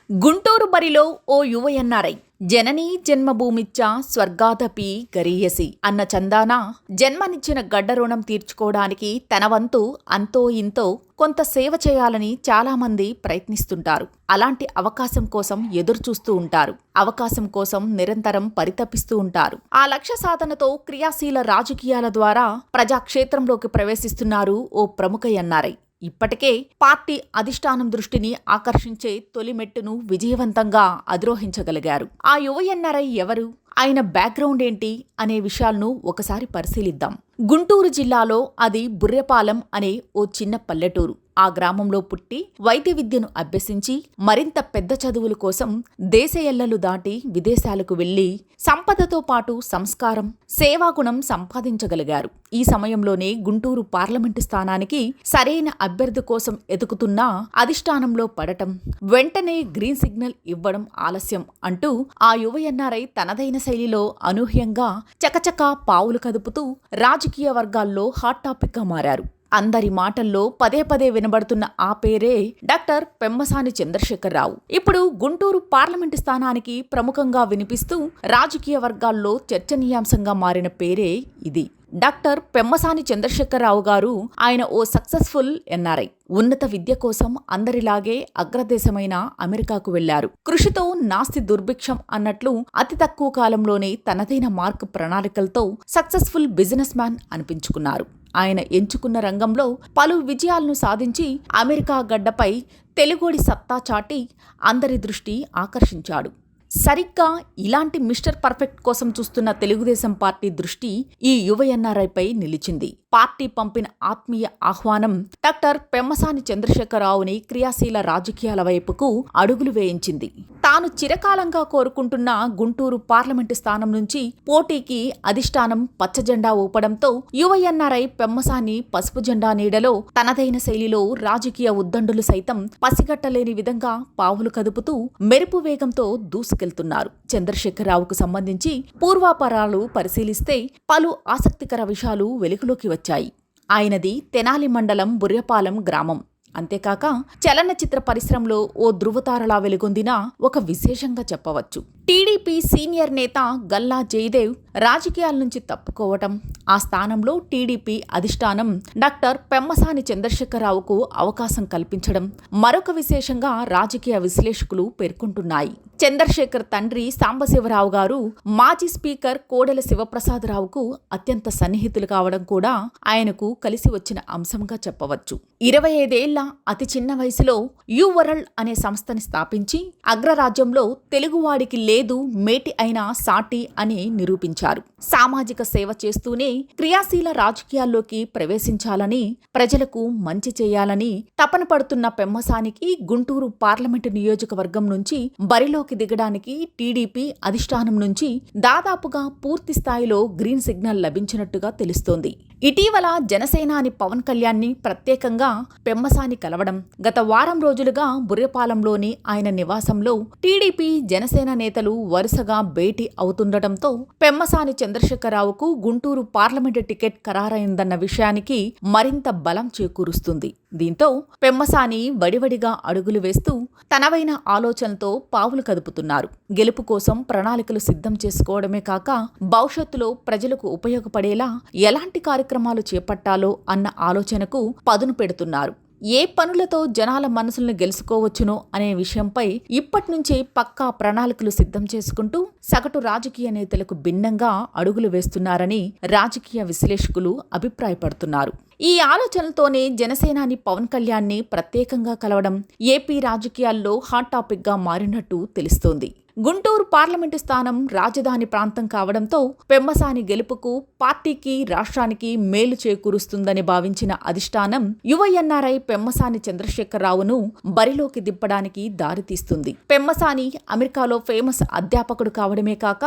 గుంటూరు బరిలో ఓ యువ ఎన్ఆర్ఐ జననీ జన్మభూమిచ్చ స్వర్గాదపి గరీయసి అన్న చందాన జన్మనిచ్చిన గడ్డ రుణం తీర్చుకోవడానికి తన వంతు అంతో ఇంతో కొంత సేవ చేయాలని చాలామంది ప్రయత్నిస్తుంటారు. అలాంటి అవకాశం కోసం ఎదురుచూస్తూ ఉంటారు. అవకాశం కోసం నిరంతరం పరితపిస్తూ ఉంటారు. ఆ లక్ష్య సాధనతో క్రియాశీల రాజకీయాల ద్వారా ప్రజాక్షేత్రంలోకి ప్రవేశిస్తున్నారు ఓ ప్రముఖ ఎన్ఆర్ఐ. ఇప్పటికే పార్టీ అధిష్టానం దృష్టిని ఆకర్షించే తొలి మెట్టును విజయవంతంగా అధిరోహించగలిగారు. ఆ యువ ఎన్ఆర్ఐ ఎవరు, ఆయన బ్యాక్గ్రౌండ్ ఏంటి అనే విషయాలను ఒకసారి పరిశీలిద్దాం. గుంటూరు జిల్లాలో అది బుర్రెపాలెం అనే ఓ చిన్న పల్లెటూరు. ఆ గ్రామంలో పుట్టి వైద్య విద్యను అభ్యసించి మరింత పెద్ద చదువుల కోసం దేశ ఎల్లలు దాటి విదేశాలకు వెళ్లి సంపదతో పాటు సంస్కారం, సేవాగుణం సంపాదించగలిగారు. ఈ సమయంలోనే గుంటూరు పార్లమెంటు స్థానానికి సరైన అభ్యర్థి కోసం ఎదుగుతున్నా అధిష్టానంలో పడటం, వెంటనే గ్రీన్ సిగ్నల్ ఇవ్వడం ఆలస్యం అంటూ ఆ యువ ఎన్ఆర్ఐ తనదైన శైలిలో అనూహ్యంగా చకచకా పావులు కదుపుతూ రాజకీయ వర్గాల్లో హాట్ టాపిక్ గా మారారు. అందరి మాటల్లో పదే పదే వినబడుతున్న ఆ పేరే డాక్టర్ పెమ్మసాని చంద్రశేఖరరావు. ఇప్పుడు గుంటూరు పార్లమెంటు స్థానానికి ప్రముఖంగా వినిపిస్తూ రాజకీయ వర్గాల్లో చర్చనీయాంశంగా మారిన పేరే ఇది. డాక్టర్ పెమ్మసాని చంద్రశేఖరరావు గారు ఆయన ఓ సక్సెస్ఫుల్ ఎన్ఆర్ఐ. ఉన్నత విద్య కోసం అందరిలాగే అగ్రదేశమైన అమెరికాకు వెళ్లారు. కృషితో నాస్తి దుర్భిక్షం అన్నట్లు అతి తక్కువ కాలంలోనే తనదైన మార్క్ ప్రణాళికలతో సక్సెస్ఫుల్ బిజినెస్ మ్యాన్ అనిపించుకున్నారు. ఆయన ఎంచుకున్న రంగంలో పలు విజయాలను సాధించి అమెరికా గడ్డపై తెలుగోడి సత్తా చాటి అందరి దృష్టి ఆకర్షించాడు. సరిగ్గా ఇలాంటి మిస్టర్ పర్ఫెక్ట్ కోసం చూస్తున్న తెలుగుదేశం పార్టీ దృష్టి ఈ యువ ఎన్ఆర్ఐపై నిలిచింది. పార్టీ పంపిన ఆత్మీయ ఆహ్వానం డాక్టర్ పెమ్మసాని చంద్రశేఖరరావుని క్రియాశీల రాజకీయాల వైపుకు అడుగులు వేయించింది. తాను చిరకాలంగా కోరుకుంటున్న గుంటూరు పార్లమెంటు స్థానం నుంచి పోటీకి అధిష్టానం పచ్చజెండా ఊపడంతో యువ ఎన్ఆర్ఐ పెమ్మసాని పసుపు జెండా నీడలో తనదైన శైలిలో రాజకీయ ఉద్దండులు సైతం పసిగట్టలేని విధంగా పావులు కదుపుతూ మెరుపు వేగంతో దూసుకెళ్తున్నారు. చంద్రశేఖరరావుకు సంబంధించి పూర్వాపరాలు పరిశీలిస్తే పలు ఆసక్తికర విషయాలు వెలుగులోకి వచ్చాయి. ఆయనది తెనాలి మండలం బుర్రెపాలెం గ్రామం. అంతేకాక చలనచిత్ర పరిశ్రమలో ఓ ధృవతారలా వెలుగొందిన ఒక విశేషంగా చెప్పవచ్చు. టీడీపీ సీనియర్ నేత గల్లా జయదేవ్ రాజకీయాల నుంచి తప్పుకోవటం, ఆ స్థానంలో టీడీపీ అధిష్టానం డాక్టర్ పెమ్మసాని చంద్రశేఖరరావుకు అవకాశం కల్పించడం మరొక విశేషంగా రాజకీయ విశ్లేషకులు పేర్కొంటున్నాయి. చంద్రశేఖర్ తండ్రి సాంబశివరావు గారు మాజీ స్పీకర్ కోడెల శివప్రసాదరావుకు అత్యంత సన్నిహితులు కావడం కూడా ఆయనకు కలిసి వచ్చిన అంశంగా చెప్పవచ్చు. 25 ఏళ్ల అతి చిన్న వయసులో యు వరల్డ్ అనే సంస్థని స్థాపించి అగ్రరాజ్యంలో తెలుగువాడికి లేదు మేటి అయిన సాటి అని నిరూపించారు. సామాజిక సేవ చేస్తూనే క్రియాశీల రాజకీయాల్లోకి ప్రవేశించాలని, ప్రజలకు మంచి చేయాలని తపన పడుతున్న పెమ్మసానికి గుంటూరు పార్లమెంటు నియోజకవర్గం నుంచి బరిలోకి దిగడానికి టీడీపీ అధిష్టానం నుంచి దాదాపుగా పూర్తి స్థాయిలో గ్రీన్ సిగ్నల్ లభించినట్టుగా తెలుస్తోంది. ఇటీవల జనసేనాని పవన్ కళ్యాణ్ని ప్రత్యేకంగా పెమ్మసాని కలవడం, గత వారం రోజులుగా బుర్రెపాలెంలోని ఆయన నివాసంలో టీడీపీ జనసేన నేతలు వరుసగా భేటీ అవుతుండటంతో పెమ్మసాని చంద్రశేఖరరావుకు గుంటూరు పార్లమెంటు టికెట్ ఖరారైందన్న విషయానికి మరింత బలం చేకూరుస్తుంది. దీంతో పెమ్మసాని వడివడిగా అడుగులు వేస్తూ తనవైన ఆలోచనలతో పావులు కదుపుతున్నారు. గెలుపు కోసం ప్రణాళికలు సిద్ధం చేసుకోవడమే కాక భవిష్యత్తులో ప్రజలకు ఉపయోగపడేలా ఎలాంటి కార్యక్రమాలు చేపట్టాలో అన్న ఆలోచనకు పదును పెడుతున్నారు. ఏ పనులతో జనాల మనసులను గెలుచుకోవచ్చునో అనే విషయంపై ఇప్పటినుంచే పక్కా ప్రణాళికలు సిద్ధం చేసుకుంటూ సగటు రాజకీయ నేతలకు భిన్నంగా అడుగులు వేస్తున్నారని రాజకీయ విశ్లేషకులు అభిప్రాయపడుతున్నారు. ఈ ఆలోచనలతోనే జనసేనాని పవన్ కళ్యాణ్ని ప్రత్యేకంగా కలవడం ఏపీ రాజకీయాల్లో హాట్ టాపిక్ గా మారినట్టు తెలుస్తోంది. గుంటూరు పార్లమెంటు స్థానం రాజధాని ప్రాంతం కావడంతో పెమ్మసాని గెలుపుకు పార్టీకి, రాష్ట్రానికి మేలు చేకూరుస్తుందని భావించిన అధిష్టానం యువ ఎన్ఆర్ఐ పెమ్మసాని చంద్రశేఖరరావును బరిలోకి దింపడానికి దారితీస్తుంది. పెమ్మసాని అమెరికాలో ఫేమస్ అధ్యాపకుడు కావడమే కాక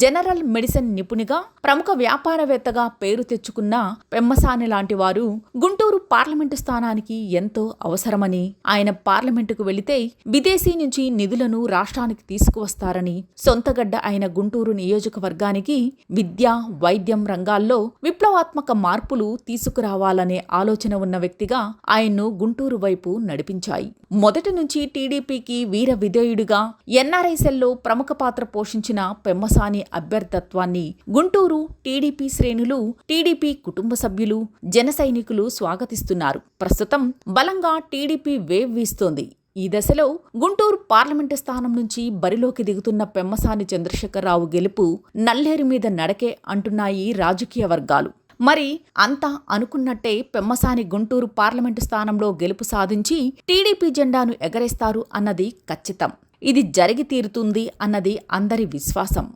జనరల్ మెడిసిన్ నిపుణిగా, ప్రముఖ వ్యాపారవేత్తగా పేరు తెచ్చుకున్న పెమ్మసాని లాంటి వారు గారు గుంటూరు పార్లమెంటు స్థానానికి ఎంతో అవసరమని, ఆయన పార్లమెంటుకు వెళితే విదేశీ నుంచి నిధులను రాష్ట్రానికి తీసుకువస్తారని, సొంతగడ్డ అయిన గుంటూరు నియోజకవర్గానికి విద్య, వైద్యం రంగాల్లో విప్లవాత్మక మార్పులు తీసుకురావాలనే ఆలోచన ఉన్న వ్యక్తిగా ఆయన్ను గుంటూరు వైపు నడిపించాయి. మొదటి నుంచి టీడీపీకి వీర విధేయుడిగా ఎన్ఆర్ఐ సెల్లో ప్రముఖ పాత్ర పోషించిన పెమ్మసాని అభ్యర్థత్వాన్ని గుంటూరు టీడీపీ శ్రేణులు, టీడీపీ కుటుంబ సభ్యులు, జన సైనికులు స్వాగతిస్తున్నారు. ప్రస్తుతం బలంగా టీడీపీ వేవ్ వీస్తోంది. ఈ దశలో గుంటూరు పార్లమెంటు స్థానం నుంచి బరిలోకి దిగుతున్న పెమ్మసాని చంద్రశేఖరరావు గెలుపు నల్లేరు మీద నడకే అంటున్నాయి రాజకీయ వర్గాలు. మరి అంతా అనుకున్నట్టే పెమ్మసాని గుంటూరు పార్లమెంటు స్థానంలో గెలుపు సాధించి టీడీపీ జెండాను ఎగరేస్తారు అన్నది ఖచ్చితం. ఇది జరిగి తీరుతుంది అన్నది అందరి విశ్వాసం.